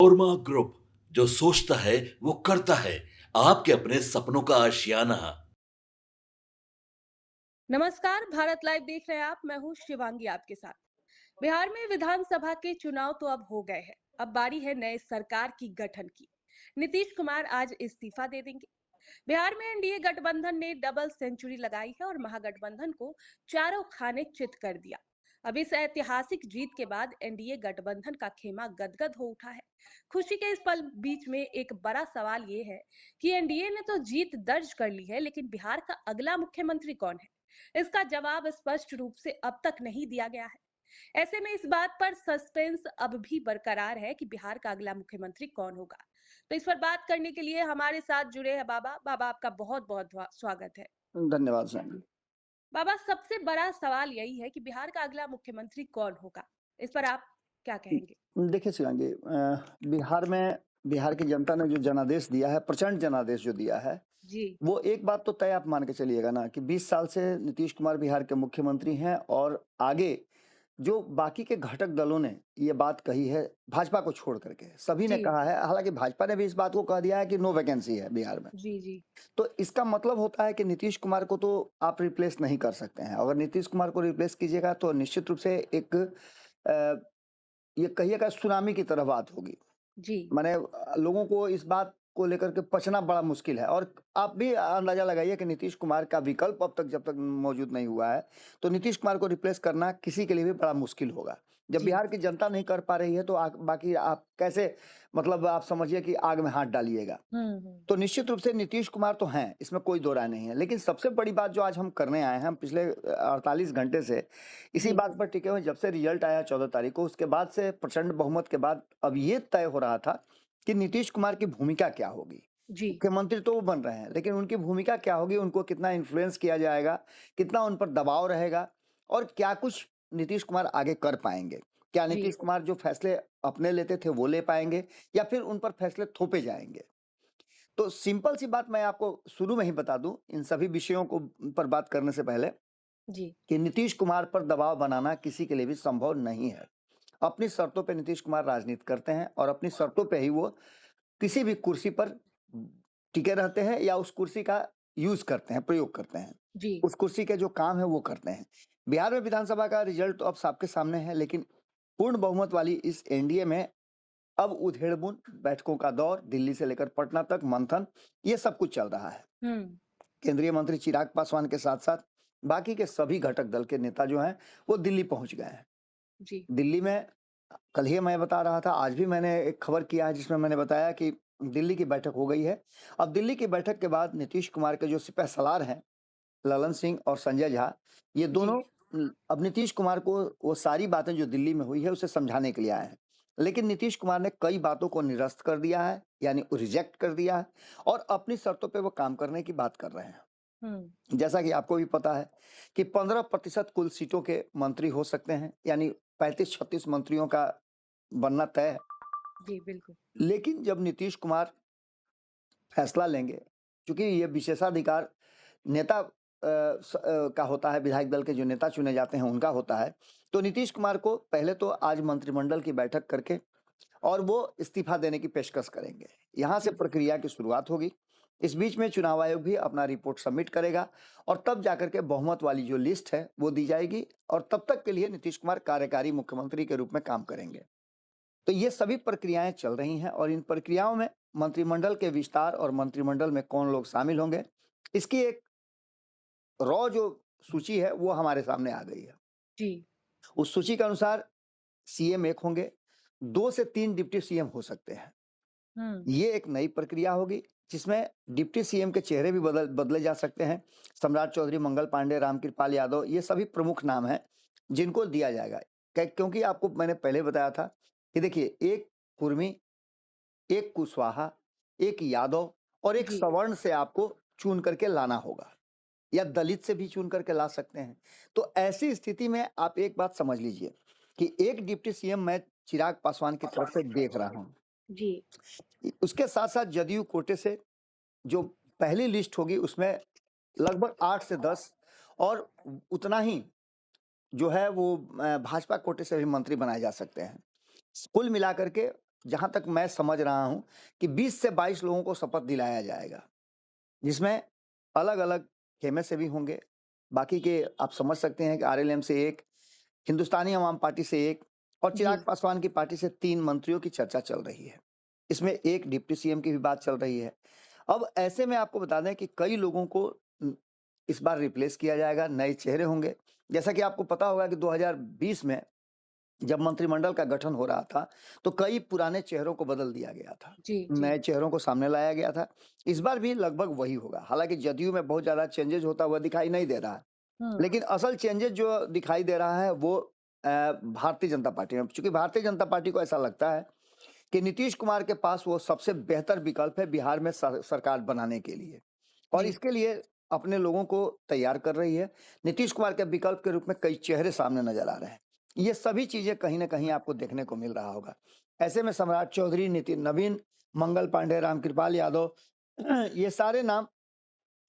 नोरमा group, जो सोचता है वो करता है। आपके अपने सपनों का आशियाना। नमस्कार, भारत लाइव देख रहे हैं आप। मैं हूँ शिवांगी आपके साथ। बिहार में विधानसभा के चुनाव तो अब हो गए हैं। अब बारी है नए सरकार की गठन की। नीतीश कुमार आज इस्तीफा दे देंगे। बिहार में एनडीए गठबंधन ने डबल सेंचुरी लगाई है और महागठबंधन को चारों खाने चित कर दिया। अब इस ऐतिहासिक जीत के बाद एनडीए गठबंधन का खेमा गदगद हो उठा है। खुशी के इस पल बीच में एक बड़ा सवाल ये है कि एनडीए ने तो जीत दर्ज कर ली है, लेकिन बिहार का अगला मुख्यमंत्री कौन है? इसका जवाब स्पष्ट रूप से अब तक नहीं दिया गया है। ऐसे में इस बात पर सस्पेंस अब भी बरकरार है कि बिहार का अगला मुख्यमंत्री कौन होगा। तो इस पर बात करने के लिए हमारे साथ जुड़े हैं बाबा। बाबा, आपका बहुत बहुत स्वागत है। धन्यवाद सर। बाबा, सबसे बड़ा सवाल यही है कि बिहार का अगला मुख्यमंत्री कौन होगा। इस पर आप क्या कहेंगे? देखिए शिवांगी, बिहार की जनता ने जो जनादेश दिया है, प्रचंड जनादेश जो दिया है, जी। वो एक बात तो तय आप मान के चलिएगा ना कि 20 साल से नीतीश कुमार बिहार के मुख्यमंत्री हैं और आगे जो बाकी के घटक दलों ने ये बात कही है, भाजपा को छोड़ करके सभी ने जी। कहा है, हालांकि भाजपा ने भी इस बात को कह दिया है कि नो वैकेंसी है बिहार में। जी। जी। तो इसका मतलब होता है कि नीतीश कुमार को तो आप रिप्लेस नहीं कर सकते हैं। अगर नीतीश कुमार को रिप्लेस कीजिएगा तो निश्चित रूप से एक अ, ये कहिएगा सुनामी की तरह बात होगी। जी। माने लोगों को इस बात को लेकर के पचना बड़ा मुश्किल है और आप भी अंदाजा लगाइए कि नीतीश कुमार का विकल्प अब तक जब तक मौजूद नहीं हुआ है, तो नीतीश कुमार को रिप्लेस करना किसी के लिए भी बड़ा मुश्किल होगा। जब जी। बिहार की जनता नहीं कर पा रही है तो बाकी आप कैसे, मतलब आप समझिए कि आग में हाथ डालिएगा। हम्म। तो निश्चित रूप से नीतीश कुमार तो हैं, इसमें कोई दो राय नहीं है। लेकिन सबसे बड़ी बात जो आज हम करने आए हैं, हम पिछले 48 घंटे से इसी जी। बात पर टिके हुए, जब से रिजल्ट आया 14 तारीख को, उसके बाद से प्रचंड बहुमत के बाद अब ये तय हो रहा था कि नीतीश कुमार की भूमिका क्या होगी। जी। मुख्यमंत्री तो वो बन रहे हैं, लेकिन उनकी भूमिका क्या होगी, उनको कितना इन्फ्लुएंस किया जाएगा, कितना उन पर दबाव रहेगा और क्या कुछ नीतीश कुमार आगे कर पाएंगे। क्या जी। नीतीश कुमार जो फैसले अपने लेते थे वो ले पाएंगे या फिर उन पर फैसले थोपे जाएंगे। तो सिंपल सी बात मैं आपको शुरू में ही बता दूं, इन सभी विषयों को पर बात करने से पहले, जी। कि नीतीश कुमार पर दबाव बनाना किसी के लिए भी संभव नहीं है। अपनी शर्तों पे नीतीश कुमार राजनीति करते हैं और अपनी शर्तों पे ही वो किसी भी कुर्सी पर टिके रहते हैं या उस कुर्सी का यूज करते हैं, प्रयोग करते हैं। जी। उस कुर्सी के जो काम है वो करते हैं। बिहार में विधानसभा का रिजल्ट तो अब सबके सामने है, लेकिन पूर्ण बहुमत वाली इस एनडीए में अब उधेड़बुन बैठकों का दौर, दिल्ली से लेकर पटना तक मंथन, ये सब कुछ चल रहा है। हम्म। केंद्रीय मंत्री चिराग पासवान के साथ साथ बाकी के सभी घटक दल के नेता जो हैं वो दिल्ली पहुंच गए हैं। जी। दिल्ली में कल ही मैं बता रहा था, आज भी मैंने एक खबर किया है जिसमें मैंने बताया कि दिल्ली की बैठक हो गई है। अब दिल्ली की बैठक के बाद नीतीश कुमार के जो सिपह सलार हैं, ललन सिंह और संजय झा, ये जी। दोनों अब नीतीश कुमार को वो सारी बातें जो दिल्ली में हुई है उसे समझाने के लिए आए हैं। लेकिन नीतीश कुमार ने कई बातों को निरस्त कर दिया है, यानी रिजेक्ट कर दिया है और अपनी शर्तों पे वो काम करने की बात कर रहे हैं। हम्म। जैसा कि आपको भी पता है कि 15% कुल सीटों के मंत्री हो सकते हैं, यानी 35-36 मंत्रियों का बनना तय है। जी, बिल्कुल। लेकिन जब नीतीश कुमार फैसला लेंगे, क्योंकि ये विशेषाधिकार नेता का होता है, विधायक दल के जो नेता चुने जाते हैं उनका होता है, तो नीतीश कुमार को पहले तो आज मंत्रिमंडल की बैठक करके और वो इस्तीफा देने की पेशकश करेंगे। यहाँ से जी। प्रक्रिया की शुरुआत होगी। इस बीच में चुनाव आयोग भी अपना रिपोर्ट सबमिट करेगा और तब जाकर के बहुमत वाली जो लिस्ट है वो दी जाएगी और तब तक के लिए नीतीश कुमार कार्यकारी मुख्यमंत्री के रूप में काम करेंगे। तो ये सभी प्रक्रियाएं चल रही हैं और इन प्रक्रियाओं में मंत्रिमंडल के विस्तार और मंत्रिमंडल में कौन लोग शामिल होंगे, इसकी एक रॉ जो सूची है वो हमारे सामने आ गई है। जी। उस सूची के अनुसार सीएम एक होंगे, 2 से 3 डिप्टी सीएम हो सकते हैं। हम्म। ये एक नई प्रक्रिया होगी जिसमें डिप्टी सीएम के चेहरे भी बदले जा सकते हैं। सम्राट चौधरी, मंगल पांडे, रामकृपाल यादव, ये सभी प्रमुख नाम हैं जिनको दिया जाएगा। क्योंकि आपको मैंने पहले बताया था कि देखिए, एक कुर्मी, एक कुशवाहा, एक यादव और एक जी। सवर्ण से आपको चुन करके लाना होगा या दलित से भी चुन करके ला सकते हैं। तो ऐसी स्थिति में आप एक बात समझ लीजिए कि एक डिप्टी सीएम मैं चिराग पासवान की तरफ से देख रहा हूं। जी। उसके साथ साथ जदयू कोटे से जो पहली लिस्ट होगी उसमें लगभग 8 से 10 और उतना ही जो है वो भाजपा कोटे से भी मंत्री बनाए जा सकते हैं। कुल मिलाकर के जहाँ तक मैं समझ रहा हूँ कि 20 से 22 लोगों को शपथ दिलाया जाएगा, जिसमें अलग-अलग खेमे से भी होंगे। बाकी के आप समझ सकते हैं कि आरएलएम से 1, हिंदुस्तानी अवाम पार्टी से 1 और जी। चिराग पासवान की पार्टी से 3 मंत्रियों की चर्चा चल रही है। इसमें 1 डिप्टी सीएम की भी बात चल रही है। अब ऐसे में आपको बता दें कि कई लोगों को इस बार रिप्लेस किया जाएगा, नए चेहरे होंगे। जैसा कि आपको पता होगा कि 2020 में जब मंत्रिमंडल का गठन हो रहा था, तो कई पुराने चेहरों को बदल दिया गया था। जी, जी। नए चेहरों को सामने लाया गया था। इस बार भी लगभग वही होगा। हालाँकि जदयू में बहुत ज़्यादा चेंजेज़ होता हुआ दिखाई नहीं दे रहा है। हुँ। लेकिन असल चेंजेज़ जो दिखाई दे रहा है वो भारतीय जनता पार्टी में। चूँकि भारतीय जनता पार्टी को ऐसा लगता है कि नीतीश कुमार के पास वो सबसे बेहतर विकल्प है बिहार में सरकार बनाने के लिए और जी। इसके लिए अपने लोगों को तैयार कर रही है। नीतीश कुमार के विकल्प के रूप में कई चेहरे सामने नजर आ रहे हैं। ये सभी चीजें कहीं न कहीं आपको देखने को मिल रहा होगा। ऐसे में सम्राट चौधरी, नितिन नवीन, मंगल पांडे, रामकृपाल यादव ये सारे नाम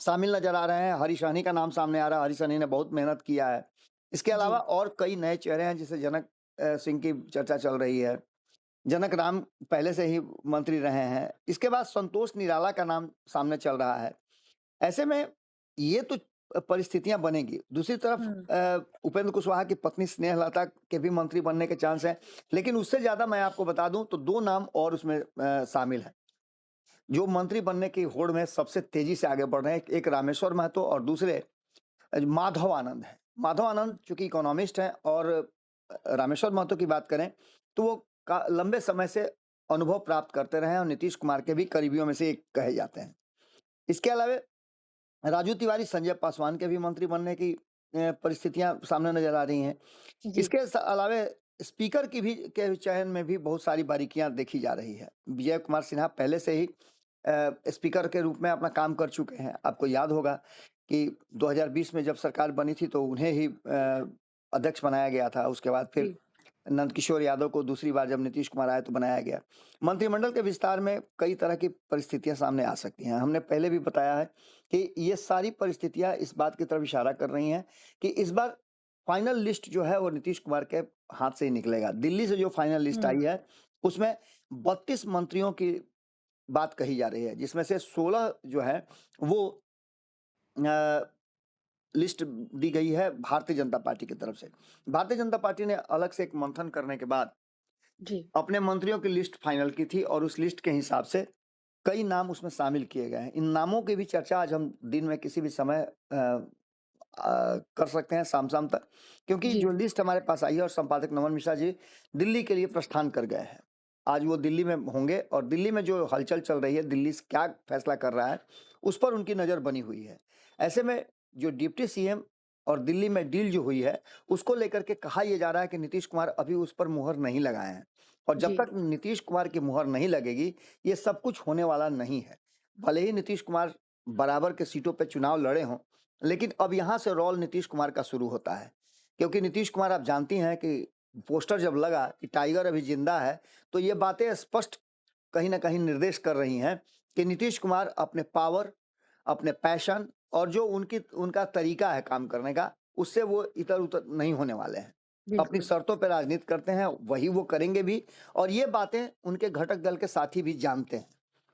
शामिल नजर आ रहे हैं। हरीश सहनी का नाम सामने आ रहा है। हरीश सहनी ने बहुत मेहनत किया है। इसके जी। अलावा और कई नए चेहरे हैं जैसे जनक सिंह की चर्चा चल रही है। जनक राम पहले से ही मंत्री रहे हैं। इसके बाद संतोष निराला का नाम सामने चल रहा है। ऐसे में ये तो परिस्थितियां बनेगी। दूसरी तरफ हुँ। उपेंद्र कुशवाहा की पत्नी स्नेहलता के भी मंत्री बनने के चांस हैं। लेकिन उससे ज्यादा मैं आपको बता दूं तो 2 नाम और उसमें शामिल हैं, जो मंत्री बनने की होड़ में सबसे तेजी से आगे बढ़ रहे हैं। एक रामेश्वर महतो और दूसरे माधव आनंद हैं। माधव आनंद चूंकि इकोनॉमिस्ट हैं और रामेश्वर महतो की बात करें तो वो लंबे समय से अनुभव प्राप्त करते रहे हैं और नीतीश कुमार के भी करीबियों में से एक कहे जाते हैं। इसके अलावा राजू तिवारी संजय पासवान के भी मंत्री बनने की परिस्थितियां सामने नजर आ रही हैं। जी। इसके अलावा स्पीकर की भी के चयन में भी बहुत सारी बारीकियां देखी जा रही है। विजय कुमार सिन्हा पहले से ही स्पीकर के रूप में अपना काम कर चुके हैं। आपको याद होगा कि 2020 में जब सरकार बनी थी तो उन्हें ही अध्यक्ष बनाया गया था। उसके बाद फिर जी। नंदकिशोर यादव को दूसरी बार जब नीतीश कुमार आए तो बनाया गया। मंत्रिमंडल के विस्तार में कई तरह की परिस्थितियां सामने आ सकती हैं। हमने पहले भी बताया है कि ये सारी परिस्थितियां इस बात की तरफ इशारा कर रही हैं कि इस बार फाइनल लिस्ट जो है वो नीतीश कुमार के हाथ से ही निकलेगा। दिल्ली से जो फाइनल लिस्ट हुँ। आई है उसमें 32 मंत्रियों की बात कही जा रही है, जिसमें से 16 जो है वो अ, लिस्ट दी गई है भारतीय जनता पार्टी की तरफ से। भारतीय जनता पार्टी ने अलग से एक मंथन करने के बाद जी। अपने मंत्रियों की लिस्ट फाइनल की थी और उस लिस्ट के हिसाब से कई नाम उसमें शामिल किए गए हैं। इन नामों की भी चर्चा आज हम दिन में किसी भी समय कर सकते हैं शाम-शाम तक, क्योंकि जी। जो लिस्ट हमारे पास आई है और संपादक नमन मिश्रा जी दिल्ली के लिए प्रस्थान कर गए हैं। आज वो दिल्ली में होंगे और दिल्ली में जो हलचल चल रही है, दिल्ली से क्या फैसला कर रहा है, उस पर उनकी नज़र बनी हुई है। ऐसे में जो डिप्टी सीएम और दिल्ली में डील जो हुई है, उसको लेकर के कहा ये जा रहा है कि नीतीश कुमार अभी उस पर मुहर नहीं लगाए हैं और जब जी। तक नीतीश कुमार की मुहर नहीं लगेगी, ये सब कुछ होने वाला नहीं है। भले ही नीतीश कुमार बराबर के सीटों पे चुनाव लड़े हों, लेकिन अब यहाँ से रोल नीतीश कुमार का शुरू होता है। क्योंकि नीतीश कुमार आप जानती हैं कि पोस्टर जब लगा कि टाइगर अभी जिंदा है, तो ये बातें स्पष्ट कहीं न कहीं निर्देश कर रही हैं कि नीतीश कुमार अपने पावर, अपने पैशन और जो उनका तरीका है काम करने का, उससे वो इधर-उधर नहीं होने वाले हैं। अपनी बिल्कुल। शर्तों पे राजनीति करते हैं, वही वो करेंगे भी और ये बातें उनके घटक दल के साथी भी जानते हैं।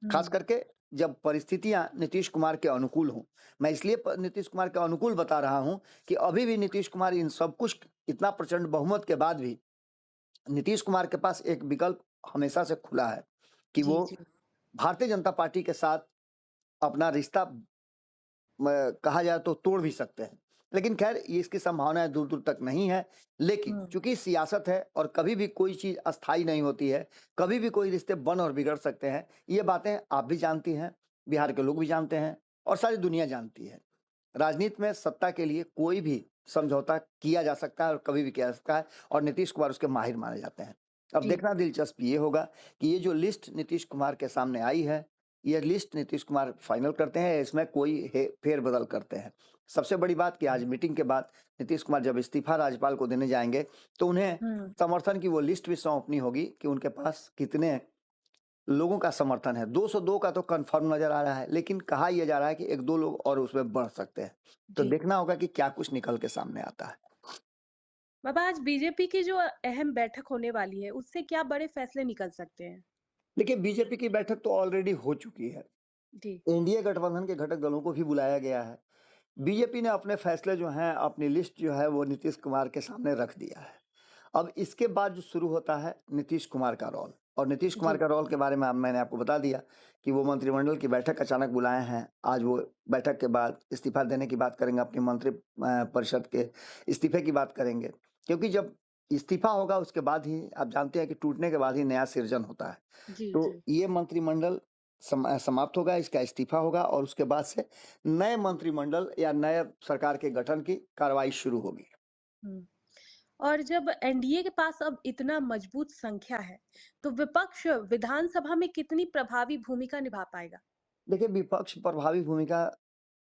खास हुँ। करके जब परिस्थितियां नीतीश कुमार के अनुकूल हों। मैं इसलिए नीतीश कुमार के अनुकूल बता रहा हूं कि अभी भी नीतीश कुमार इन सब कुछ इतना प्रचंड बहुमत के बाद भी नीतीश कुमार के पास एक विकल्प हमेशा से खुला है कि जी, वो जी। भारतीय जनता पार्टी के साथ अपना रिश्ता कहा जाए तो तोड़ भी सकते हैं। लेकिन खैर ये इसकी संभावनाएं दूर दूर तक नहीं है। लेकिन हुँ। चूंकि सियासत है और कभी भी कोई चीज अस्थाई नहीं होती है, कभी भी कोई रिश्ते बन और बिगड़ सकते हैं। ये बातें आप भी जानती हैं, बिहार के लोग भी जानते हैं और सारी दुनिया जानती है। राजनीति में सत्ता के लिए कोई भी समझौता किया जा सकता है और कभी भी किया जा सकता है और नीतीश कुमार उसके माहिर माने जाते हैं। अब जी। देखना दिलचस्प ये होगा कि ये जो लिस्ट नीतीश कुमार के सामने आई है, ये लिस्ट नीतीश कुमार फाइनल करते हैं, इसमें कोई फेरबदल करते हैं। सबसे बड़ी बात कि आज मीटिंग के बाद नीतीश कुमार जब इस्तीफा राज्यपाल को देने जाएंगे तो उन्हें हुँ। समर्थन की वो लिस्ट भी सौंपनी होगी कि उनके पास कितने लोगों का समर्थन है। 202 का तो कंफर्म नजर आ रहा है, लेकिन कहा यह जा रहा है कि 1-2 लोग और उसमें बढ़ सकते हैं। तो जी। देखना होगा कि क्या कुछ निकल के सामने आता है। बाबा, आज बीजेपी की जो अहम बैठक होने वाली है, उससे क्या बड़े फैसले निकल सकते हैं? देखिए, बीजेपी की बैठक तो ऑलरेडी हो चुकी है। जी, एनडीए गठबंधन के घटक दलों को भी बुलाया गया है। बीजेपी ने अपने फैसले जो हैं, अपनी लिस्ट जो है वो नीतीश कुमार के सामने रख दिया है। अब इसके बाद जो शुरू होता है नीतीश कुमार का रोल, और नीतीश कुमार जी, का रोल के बारे में मैंने आपको बता दिया कि वो मंत्रिमंडल की बैठक अचानक बुलाए हैं। आज वो बैठक के बाद इस्तीफा देने की बात करेंगे, अपनी मंत्री परिषद के इस्तीफे की बात करेंगे। क्योंकि जब इस्तीफा होगा उसके बाद ही आप जानते हैं कि टूटने के बाद ही नया सृजन होता है। जी, तो जी। ये मंत्रिमंडल समाप्त होगा, इसका इस्तीफा होगा और उसके बाद से नए मंत्रिमंडल या नए सरकार के गठन की कार्रवाई शुरू होगी। हुँ। और जब एनडीए के पास अब इतना मजबूत संख्या है, तो विपक्ष विधानसभा में कितनी प्रभावी भूमिका निभा पाएगा? देखिए, विपक्ष प्रभावी भूमिका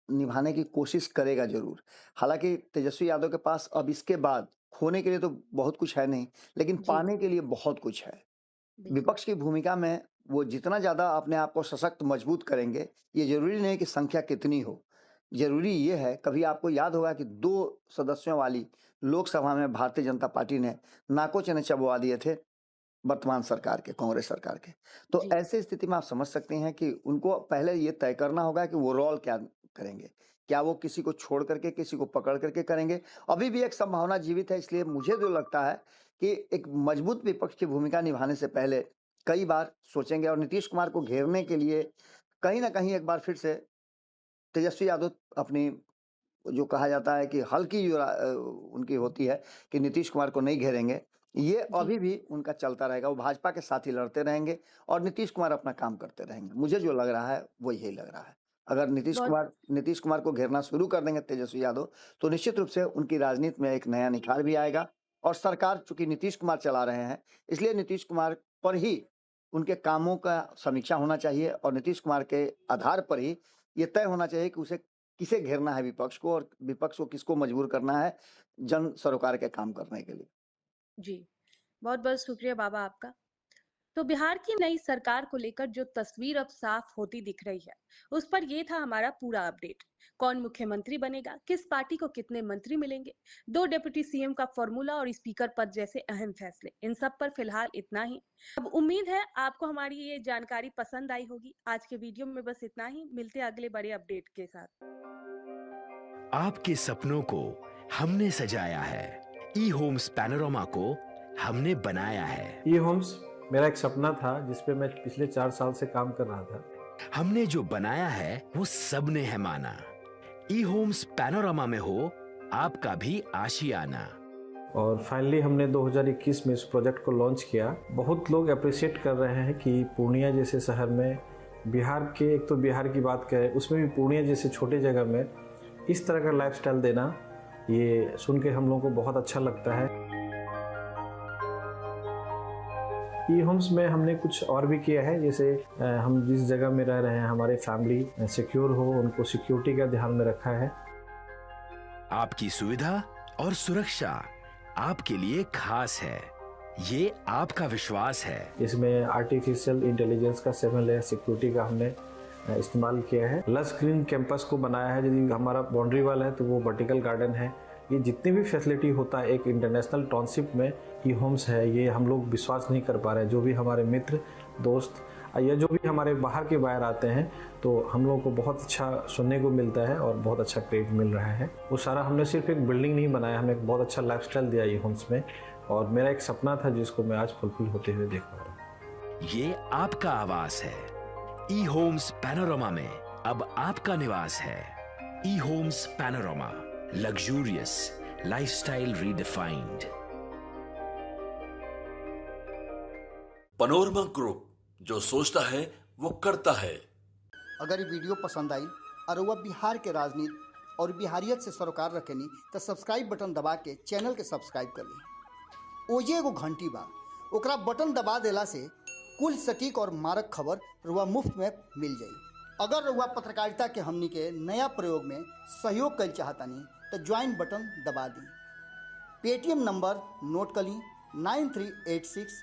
निभाने की कोशिश करेगा ज़रूर। हालाँकि तेजस्वी यादव के पास अब इसके बाद खोने के लिए तो बहुत कुछ है नहीं, लेकिन जी, पाने के लिए बहुत कुछ है। बिल्कुल। विपक्ष की भूमिका में वो जितना ज़्यादा अपने आप को सशक्त मजबूत करेंगे, ये ज़रूरी नहीं कि संख्या कितनी हो। ज़रूरी ये है, कभी आपको याद होगा कि 2 सदस्यों वाली लोकसभा में भारतीय जनता पार्टी ने नाको चने चबवा दिए थे वर्तमान सरकार के, कांग्रेस सरकार के। तो जी, ऐसी स्थिति में आप समझ सकते हैं कि उनको पहले ये तय करना होगा कि वो रोल क्या करेंगे। क्या वो किसी को छोड़ करके, किसी को पकड़ करके करेंगे? अभी भी एक संभावना जीवित है, इसलिए मुझे जो लगता है कि एक मजबूत विपक्ष की भूमिका निभाने से पहले कई बार सोचेंगे और नीतीश कुमार को घेरने के लिए कहीं न कहीं एक बार फिर से तेजस्वी यादव अपनी जो कहा जाता है कि हल्की जो उनकी होती है कि नीतीश कुमार को नहीं घेरेंगे, ये जी। अभी भी उनका चलता रहेगा। वो भाजपा के साथ ही लड़ते रहेंगे और नीतीश कुमार अपना काम करते रहेंगे। मुझे जो लग रहा है, वो यही लग रहा है। अगर बहुत नीतीश कुमार को घेरना शुरू कर देंगे तेजस्वी यादव, तो निश्चित रूप से उनकी राजनीति में एक नया निखार भी आएगा और सरकार चूँकि नीतीश कुमार चला रहे हैं, इसलिए नीतीश कुमार पर ही उनके कामों का समीक्षा होना चाहिए और नीतीश कुमार के आधार पर ही ये तय होना चाहिए कि उसे किसे घेरना है विपक्ष को और विपक्ष को किसको मजबूर करना है जन सरोकार के काम करने के लिए। जी, बहुत-बहुत शुक्रिया बाबा आपका। तो बिहार की नई सरकार को लेकर जो तस्वीर अब साफ होती दिख रही है, उस पर ये था हमारा पूरा अपडेट। कौन मुख्यमंत्री बनेगा, किस पार्टी को कितने मंत्री मिलेंगे, 2 डिप्टी सीएम का फॉर्मूला और स्पीकर पद जैसे अहम फैसले, इन सब पर फिलहाल इतना ही। अब उम्मीद है आपको हमारी ये जानकारी पसंद आई होगी। आज के वीडियो में बस इतना ही, मिलते हैं अगले बड़े अपडेट के साथ। आपके सपनों को हमने सजाया है। ई होम्स पैनोरामा को हमने बनाया है। ई होम्स मेरा एक सपना था जिस पे मैं पिछले 4 साल से काम कर रहा था। हमने जो बनाया है वो सबने है माना। ई होम्स पैनोरामा में हो आपका भी आशियाना। और फाइनली हमने 2021 में इस प्रोजेक्ट को लॉन्च किया। बहुत लोग अप्रिशिएट कर रहे हैं कि पूर्णिया जैसे शहर में, बिहार के, एक तो बिहार की बात करें उसमें भी पूर्णिया जैसे छोटे जगह में इस तरह का लाइफस्टाइल देना, ये सुन के हम लोगों को बहुत अच्छा लगता है। ई होम्स में हमने कुछ और भी किया है, जैसे हम जिस जगह में रह रहे हैं हमारे फैमिली सिक्योर हो, उनको सिक्योरिटी का ध्यान में रखा है। आपकी सुविधा और सुरक्षा आपके लिए खास है, ये आपका विश्वास है। इसमें आर्टिफिशियल इंटेलिजेंस का 7 लेयर सिक्योरिटी का हमने इस्तेमाल किया है। लस ग्रीन कैंपस को बनाया है, यदि हमारा बाउंड्री वाल है तो वो वर्टिकल गार्डन है। ये जितनी भी फैसिलिटी होता है एक इंटरनेशनल टाउनशिप में ई होम्स है, ये हम लोग विश्वास नहीं कर पा रहे हैं। जो भी हमारे मित्र दोस्त या जो भी हमारे बाहर के बाहर आते हैं तो हम लोगों को बहुत अच्छा सुनने को मिलता है और बहुत अच्छा क्रेडिट मिल रहा है। वो सारा हमने सिर्फ एक बिल्डिंग नहीं बनाया, हमें एक बहुत अच्छा लाइफस्टाइल दिया ई होम्स में, और मेरा एक सपना था जिसको मैं आज फुलफिल होते हुए देख पा रहा हूँ। ये आपका आवास है। ई होम्स पैनोरामा में अब आपका निवास है। E Homes Panorama, luxurious lifestyle redefined. Panorama group, जो सोचता है वो करता है। अगर ये वीडियो पसंद आई और वह बिहार के राजनीति और बिहारियत से सरोकार रखेनी तो सब्सक्राइब बटन दबा के चैनल के सब्सक्राइब कर ली। ओजे एगो घंटी बा, ओकरा बटन दबा देला से कुल सटीक और मारक खबर रुआ मुफ्त में मिल जाई। अगर रुआ पत्रकारिता के हमनी के नया प्रयोग में सहयोग कर चाहतानी तो ज्वाइन बटन दबा दी। पेटीएम नंबर नोट कर ली 9386